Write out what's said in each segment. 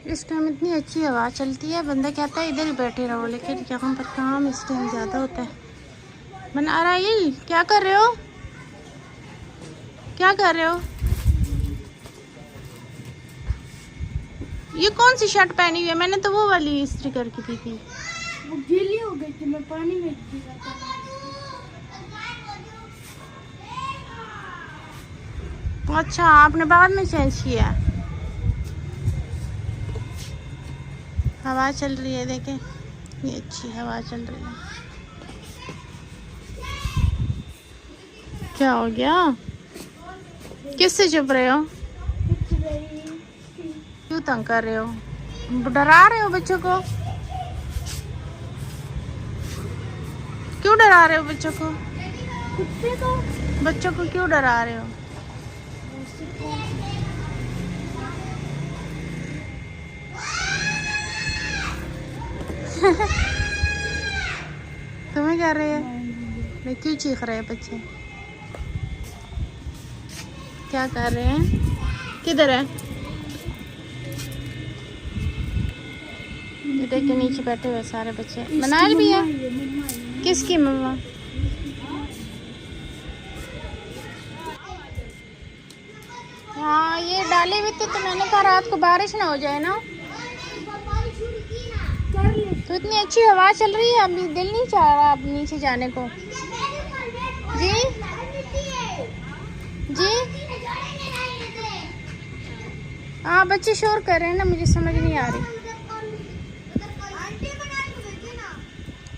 इस टाइम इतनी अच्छी हवा चलती है, बंदा कहता है इधर ही बैठे रहो, लेकिन यहाँ पर काम इस टाइम ज़्यादा होता है। बना राइल, क्या कर रहे हो? क्या कर रहे हो? ये कौन सी शर्ट पहनी हुई है? मैंने तो वो वाली इस्त्री करके दी थी। वो गीली हो गई थी, मैं पानी में गिरा था। अच्छा, आपने बाद में चेंज किया। हवा चल रही है, देखें ये अच्छी हवा चल रही है। क्या हो गया? किससे चुप रहे हो? क्यों तंग कर रहे हो? डरा रहे हो बच्चों को? क्यों डरा रहे हो बच्चों को? कुत्ते को? बच्चों को क्यों डरा रहे हो? तुम्हें क्या रहे हैं? क्यों चीख रहे हैं बच्चे? क्या कर रहे हैं? किधर है? ये देख के नीचे बैठे हुए सारे बच्चे। मनाइल भी है? किसकी मम्मा? हाँ, ये डाली हुई थी तो मैंने कहा रात को बारिश ना हो जाए ना। तो इतनी अच्छी हवा चल रही है, अभी दिल नहीं चाह रहा अब नीचे जाने को। जी जी, हाँ बच्चे शोर कर रहे हैं ना, मुझे समझ नहीं आ रही।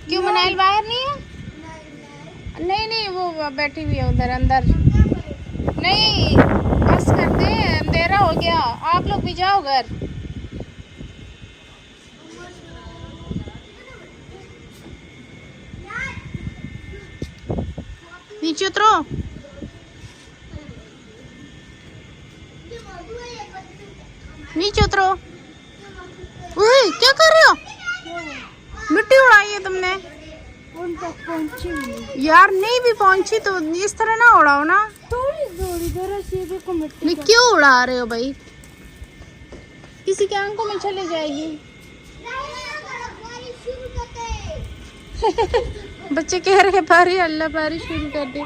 क्यों मनाइल बाहर नहीं है? नहीं नहीं, वो बैठी हुई है उधर अंदर। नहीं बस करते हैं, अंधेरा हो गया, आप लोग भी जाओ घर। नीचे उतरो। नीचे उतरो। ओए, क्या कर रहे हो? मिट्टी उड़ाई है तुमने? उन तक पहुंची यार नहीं भी पहुंची तो इस तरह ना उड़ाओ ना। थोड़ी थोड़ी जरा सी देखो मिट्टी। नहीं क्यों उड़ा रहे हो भाई? किसी के आंखों में चले जाएगी। बच्चे कह रहे हैं पारी, अल्लाह पारी शुरू कर दे।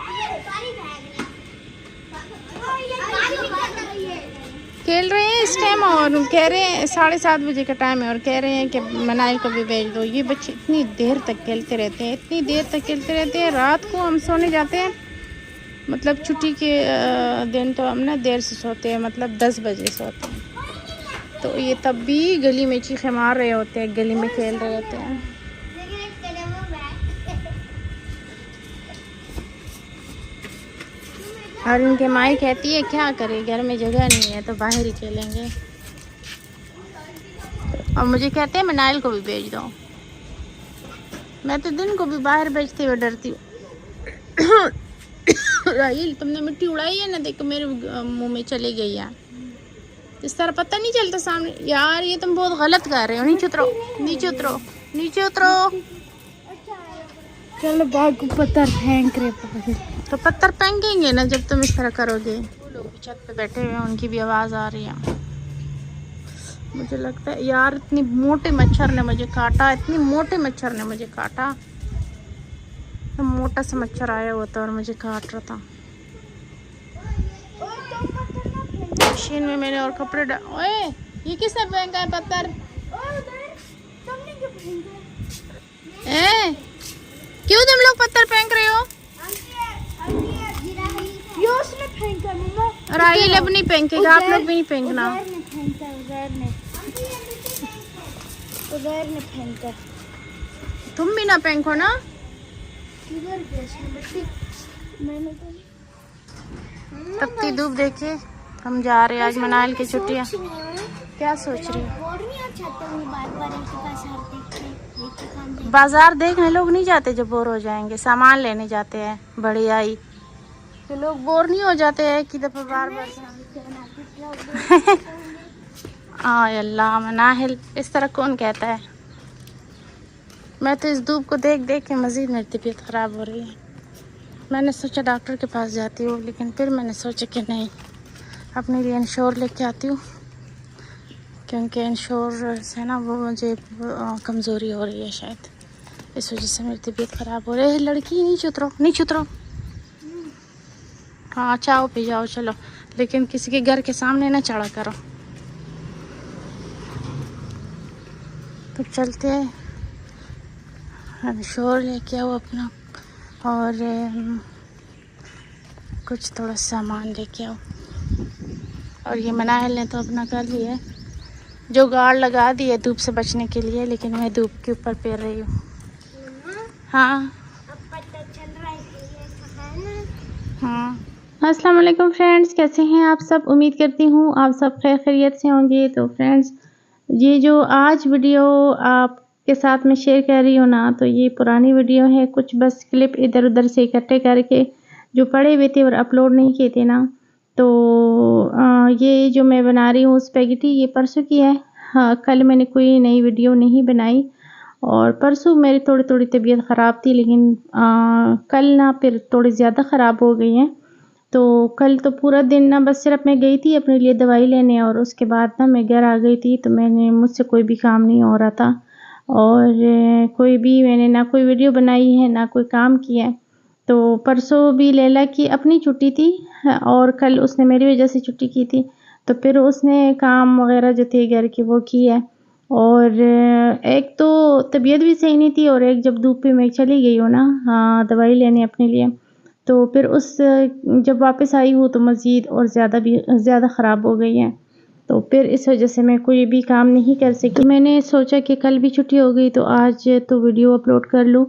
खेल रहे हैं इस टाइम और कह रहे हैं 7:30 बजे का टाइम है और कह रहे हैं कि मनाइल को भी भेज दो। ये बच्चे इतनी देर तक खेलते रहते हैं, इतनी देर तक खेलते रहते हैं। रात को हम सोने जाते हैं, मतलब छुट्टी के दिन तो हम ना देर से सोते हैं, मतलब 10 बजे सोते हैं। तो ये तब भी गली में चीखें मार रहे होते हैं, गली में खेल रहे होते हैं। और इनके माई कहती है क्या करे, घर में जगह नहीं है तो बाहर ही खेलेंगे। और मुझे कहते हैं मनाइल को भी भेज दो। मैं तो दिन को भी बाहर भेजते हुए डरती हूँ। राहिल, तुमने मिट्टी उड़ाई है ना, देखो मेरे मुंह में चली गई है। इस तरह पता नहीं चलता सामने। यार ये तुम बहुत गलत कर रहे हो। नीचे उतरो, नीचे उतरो, नीचे उतरो। चलो बाग को पत्थर फेंक रहे। तो पत्थर फेंकेंगे ना जब तुम इस तरह करोगे। लोग भी छत पे बैठे हुए हैं, उनकी भी आवाज़ आ रही है। मुझे लगता है यार इतनी मोटे मच्छर ने मुझे काटा, इतनी मोटे मच्छर ने मुझे काटा। तो मोटा सा मच्छर आया हुआ था और मुझे काट रहा था। मशीन में मैंने और कपड़े ओए, ये किसने फेंका है पत्थर? क्यों तुम लोग पत्थर फेंक रहे हो? ये उसने फेंका मम्मा। राहिल अब नहीं फेंकेगा, आप लोग भी नहीं फेंकना। उधर ने फेंका। तुम भी ना फेंको ना। मैंने तपती धूप देखे, हम जा रहे हैं आज मनाइल की छुट्टियाँ। क्या सोच रही हो? बाजार देखने लोग नहीं जाते जब बोर हो जाएंगे, सामान लेने जाते हैं बड़ी आई तो लोग बोर नहीं हो जाते हैं कि दफा बार बार। हाँ अल्लाह मनाहिल, इस तरह कौन कहता है? मैं तो इस धूप को देख देख के मज़ीद मेरी तबीयत ख़राब हो रही है। मैंने सोचा डॉक्टर के पास जाती हूँ, लेकिन फिर मैंने सोचा कि नहीं, अपने लिए इंश्योर लेके आती हूँ। क्योंकि इंश्योर से ना वो मुझे कमज़ोरी हो रही है शायद, इस वजह से मेरी तबीयत ख़राब हो रही है। लड़की नीचे उतरो, नीचे उतरो। हाँ चाओ पी जाओ चलो, लेकिन किसी के घर के सामने ना चढ़ा करो। तो चलते हैं, शोर लेके आओ अपना, और कुछ थोड़ा सामान लेके आओ। और ये मनाइल ने तो अपना कर लिया, जो गाड़ लगा दी है धूप से बचने के लिए, लेकिन मैं धूप के ऊपर पैर रही हूँ। हाँ अब पता चल रहा है कि ये है ना। हाँ, अस्सलाम वालेकुम फ्रेंड्स, कैसे हैं आप सब? उम्मीद करती हूँ आप सब खैर खैरियत से होंगे। तो फ्रेंड्स, ये जो आज वीडियो आपके साथ में शेयर कर रही हूँ ना, तो ये पुरानी वीडियो है, कुछ बस क्लिप इधर उधर से इकट्ठे करके जो पड़े हुए थे और अपलोड नहीं किए थे ना। तो ये जो मैं बना रही हूँ स्पैगेटी, ये परसों की है। हाँ, कल मैंने कोई नई वीडियो नहीं बनाई, और परसों मेरी थोड़ी थोड़ी तबीयत ख़राब थी, लेकिन कल ना फिर थोड़ी ज़्यादा ख़राब हो गई हैं। तो कल तो पूरा दिन ना बस सिर्फ मैं गई थी अपने लिए दवाई लेने, और उसके बाद ना मैं घर आ गई थी। तो मुझसे कोई भी काम नहीं हो रहा था, और मैंने ना कोई वीडियो बनाई है ना कोई काम किया है। तो परसों भी लैला की अपनी छुट्टी थी, और कल उसने मेरी वजह से छुट्टी की थी। तो फिर उसने काम वगैरह जो थे घर के वो किया, और एक तो तबीयत भी सही नहीं थी, और एक जब धूप पे मैं चली गई हूँ ना, हाँ, दवाई लेने अपने लिए, तो फिर जब वापस आई हूँ तो मज़ीद और ज़्यादा ख़राब हो गई है। तो फिर इस वजह से मैं कोई भी काम नहीं कर सकी। तो मैंने सोचा कि कल भी छुट्टी हो गई तो आज तो वीडियो अपलोड कर लूँ।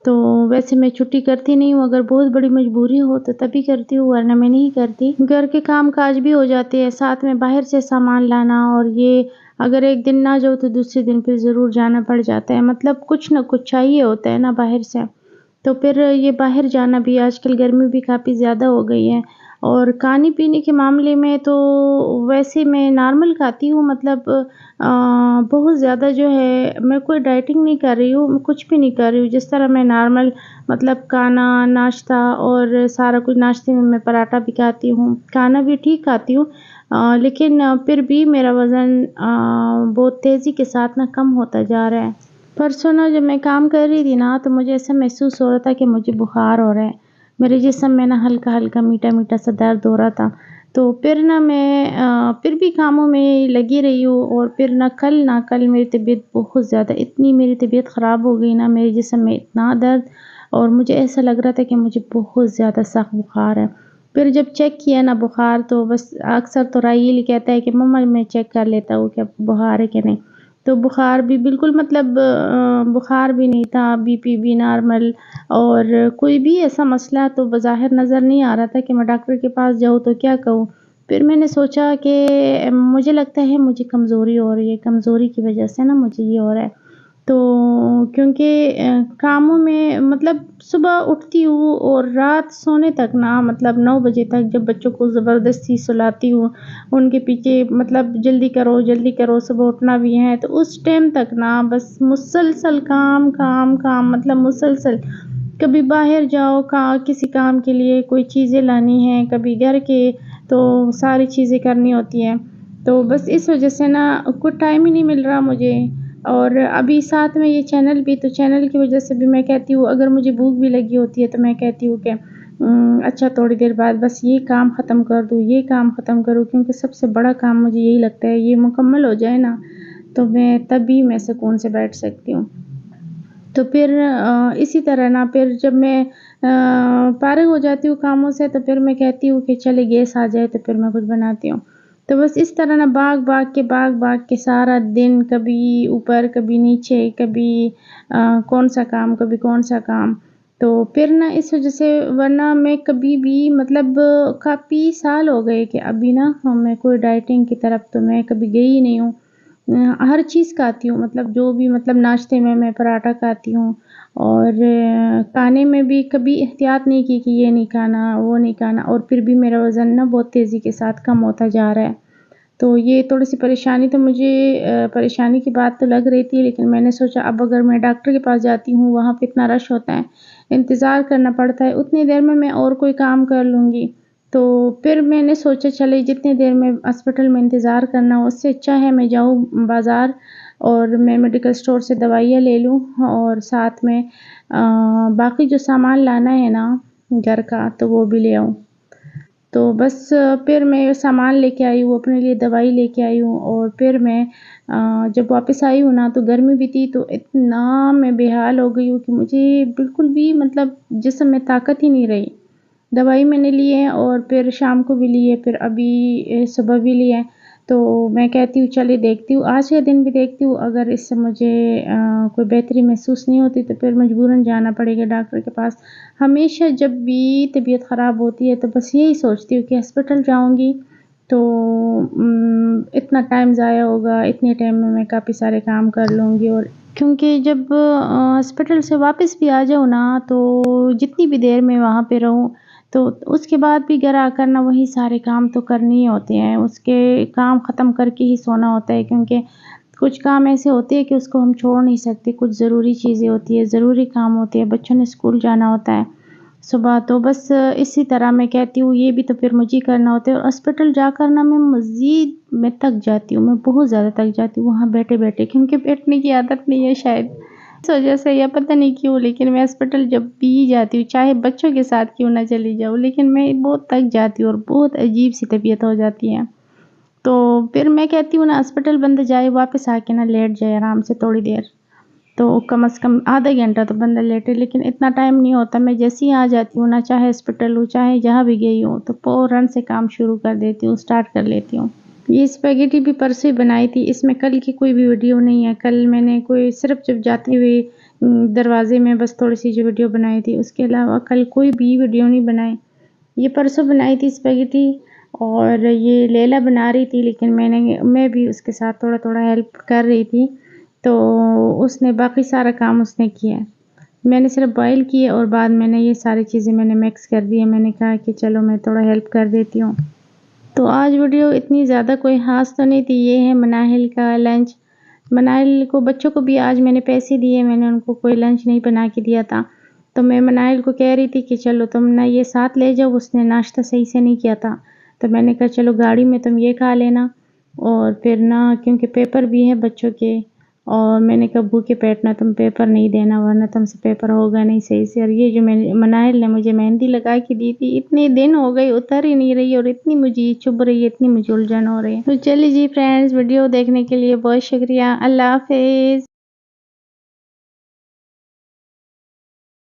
तो वैसे मैं छुट्टी करती नहीं हूँ, अगर बहुत बड़ी मजबूरी हो तो तभी करती हूँ, वरना मैं नहीं करती। घर के काम काज भी हो जाते हैं, साथ में बाहर से सामान लाना, और ये अगर एक दिन ना जाओ तो दूसरे दिन फिर ज़रूर जाना पड़ जाता है। मतलब कुछ ना कुछ चाहिए होता है ना बाहर से। तो फिर ये बाहर जाना भी, आजकल गर्मी भी काफ़ी ज़्यादा हो गई है। और खाने पीने के मामले में तो वैसे मैं नॉर्मल खाती हूँ, मतलब बहुत ज़्यादा जो है, मैं कोई डाइटिंग नहीं कर रही हूँ, मैं कुछ भी नहीं कर रही हूँ। जिस तरह मैं नॉर्मल मतलब खाना नाश्ता और सारा कुछ, नाश्ते में मैं पराठा भी खाती हूँ, खाना भी ठीक खाती हूँ, लेकिन फिर भी मेरा वज़न बहुत तेज़ी के साथ ना कम होता जा रहा है। परसों ना जब मैं काम कर रही थी ना, तो मुझे ऐसा महसूस हो रहा था कि मुझे बुखार हो रहा है, मेरे जिस्म में ना हल्का हल्का मीठा मीठा सा दर्द हो रहा था। तो फिर ना मैं फिर भी कामों में लगी रही हूँ, और फिर ना कल मेरी तबीयत बहुत ज़्यादा, इतनी मेरी तबीयत ख़राब हो गई ना, मेरे जिस्म में इतना दर्द, और मुझे ऐसा लग रहा था कि मुझे बहुत ज़्यादा सख्त बुखार है। फिर जब चेक किया ना बुखार, तो बस अक्सर तो राहील कहता है कि मम्मा मैं चेक कर लेता हूँ क्या बुखार है कि नहीं। तो बुखार भी बिल्कुल, मतलब बुखार भी नहीं था, बीपी भी नॉर्मल, और कोई भी ऐसा मसला तो बज़ाहिर नज़र नहीं आ रहा था कि मैं डॉक्टर के पास जाऊँ तो क्या कहूँ। फिर मैंने सोचा कि मुझे लगता है मुझे कमज़ोरी हो रही है, कमज़ोरी की वजह से ना मुझे ये हो रहा है। तो क्योंकि कामों में, मतलब सुबह उठती हूँ और रात सोने तक ना, मतलब 9 बजे तक जब बच्चों को ज़बरदस्ती सुलाती हूँ, उनके पीछे मतलब जल्दी करो, सुबह उठना भी है, तो उस टाइम तक ना बस मुसलसल काम, काम, काम, मतलब मुसलसल। कभी बाहर जाओ किसी काम के लिए, कोई चीज़ें लानी हैं, कभी घर के, तो सारी चीज़ें करनी होती हैं। तो बस इस वजह से ना कुछ टाइम ही नहीं मिल रहा मुझे। और अभी साथ में ये चैनल भी, तो चैनल की वजह से भी मैं कहती हूँ, अगर मुझे भूख भी लगी होती है तो मैं कहती हूँ कि अच्छा थोड़ी देर बाद बस ये काम ख़त्म कर दूँ, ये काम ख़त्म करूँ, क्योंकि सबसे बड़ा काम मुझे यही लगता है, ये मुकम्मल हो जाए ना तो तभी मैं सुकून से बैठ सकती हूँ। तो फिर इसी तरह ना, फिर जब मैं फारिग हो जाती हूँ कामों से, तो फिर मैं कहती हूँ कि चले गैस आ जाए तो फिर मैं कुछ बनाती हूँ। तो बस इस तरह ना भाग के सारा दिन, कभी ऊपर कभी नीचे, कभी कौन सा काम, कभी कौन सा काम। तो फिर ना इस वजह से, वरना मैं कभी भी, मतलब काफ़ी साल हो गए कि अभी ना मैं कोई डाइटिंग की तरफ तो मैं कभी गई ही नहीं हूँ। हर चीज़ खाती हूँ, मतलब जो भी, मतलब नाश्ते में मैं पराठा खाती हूँ, और खाने में भी कभी एहतियात नहीं की कि ये नहीं खाना, वो नहीं खाना, और फिर भी मेरा वज़न ना बहुत तेज़ी के साथ कम होता जा रहा है। तो ये थोड़ी-सी परेशानी तो मुझे परेशानी की बात तो लग रही थी, लेकिन मैंने सोचा अब अगर मैं डॉक्टर के पास जाती हूँ, वहाँ पे इतना रश होता है, इंतज़ार करना पड़ता है, उतनी देर में मैं और कोई काम कर लूँगी। तो फिर मैंने सोचा चले जितनी देर में हॉस्पिटल में इंतज़ार करना हो उससे अच्छा है मैं जाऊँ बाज़ार और मैं मेडिकल स्टोर से दवाइयाँ ले लूँ और साथ में बाकी जो सामान लाना है ना घर का तो वो भी ले आऊँ। तो बस फिर मैं सामान लेके आई हूँ, अपने लिए दवाई लेके आई हूँ और फिर मैं जब वापस आई हूँ ना तो गर्मी भी थी तो इतना मैं बेहाल हो गई हूँ कि मुझे बिल्कुल भी मतलब जिस्म में ताकत ही नहीं रही। दवाई मैंने ली है और फिर शाम को भी ली है, फिर अभी सुबह भी ली है। तो मैं कहती हूँ चलिए देखती हूँ, आज के दिन भी देखती हूँ अगर इससे मुझे कोई बेहतरी महसूस नहीं होती तो फिर मजबूरन जाना पड़ेगा डॉक्टर के पास। हमेशा जब भी तबीयत ख़राब होती है तो बस यही सोचती हूँ कि हॉस्पिटल जाऊँगी तो इतना टाइम ज़ाया होगा, इतने टाइम में मैं काफ़ी सारे काम कर लूँगी और क्योंकि जब हॉस्पिटल से वापस भी आ जाऊँ ना तो जितनी भी देर मैं वहाँ पे रहूँ तो उसके बाद भी घर आकर ना वही सारे काम तो करने ही होते हैं, उसके काम ख़त्म करके ही सोना होता है क्योंकि कुछ काम ऐसे होते हैं कि उसको हम छोड़ नहीं सकते, कुछ ज़रूरी चीज़ें होती हैं, ज़रूरी काम होते हैं, बच्चों ने स्कूल जाना होता है सुबह तो बस इसी तरह मैं कहती हूँ ये भी तो फिर मुझे करना होता है और हॉस्पिटल जाकर ना मैं थक जाती हूँ, मैं बहुत ज़्यादा थक जाती हूँ वहाँ बैठे-बैठे क्योंकि बैठने की आदत नहीं है शायद। इस वजह से या पता नहीं क्यों लेकिन मैं हॉस्पिटल जब भी जाती हूँ, चाहे बच्चों के साथ क्यों ना चली जाऊँ, लेकिन मैं बहुत थक जाती हूँ और बहुत अजीब-सी तबीयत हो जाती है। तो फिर मैं कहती हूँ ना हॉस्पिटल बंदा जाए वापस आके ना लेट जाए आराम से थोड़ी देर, तो कम से कम आधा घंटा तो बंदा लेटे लेकिन इतना टाइम नहीं होता। मैं जैसे ही आ जाती हूँ ना, चाहे हॉस्पिटल हो, चाहे जहाँ भी गई हूँ, तो फ़ौरन से काम शुरू कर देती हूँ, स्टार्ट कर लेती हूँ। ये स्पैघेटी भी परसों ही बनाई थी, इसमें कल की कोई भी वीडियो नहीं है। कल मैंने कोई सिर्फ़ जब जाते हुए दरवाज़े में बस थोड़ी-सी जो वीडियो बनाई थी, उसके अलावा कल कोई भी वीडियो नहीं बनाई। ये परसों बनाई थी स्पैघेटी और ये लैला बना रही थी लेकिन मैं भी उसके साथ थोड़ा-थोड़ा हेल्प कर रही थी, तो उसने बाकी सारा काम उसने किया है। मैंने सिर्फ़ बॉयल किए और बाद मैंने ये सारी चीज़ें मैंने मिक्स कर दी है, मैंने कहा कि चलो मैं थोड़ा हेल्प कर देती हूँ। तो आज वीडियो इतनी ज़्यादा कोई ख़ास तो नहीं थी, ये है मनाहिल का लंच। मनाहिल को बच्चों को भी आज मैंने पैसे दिए, मैंने उनको कोई लंच नहीं बना के दिया था। तो मैं मनाहिल को कह रही थी कि चलो तुम ना ये साथ ले जाओ, उसने नाश्ता सही से नहीं किया था। तो मैंने कहा चलो गाड़ी में तुम ये खा लेना और फिर ना क्योंकि पेपर भी है बच्चों के और मैंने कहा भूखे पेट ना तुम पेपर नहीं देना वरना तुमसे पेपर होगा नहीं सही से। और ये जो मैंने मनाहिल ने मुझे मेहंदी लगा के दी थी, इतने दिन हो गए उतर ही नहीं रही और इतनी मुझे ये चुभ रही है, इतनी मुझे उलझन हो रही है। तो चलिए जी फ्रेंड्स, वीडियो देखने के लिए बहुत शुक्रिया। अल्लाह हाफ़िज़।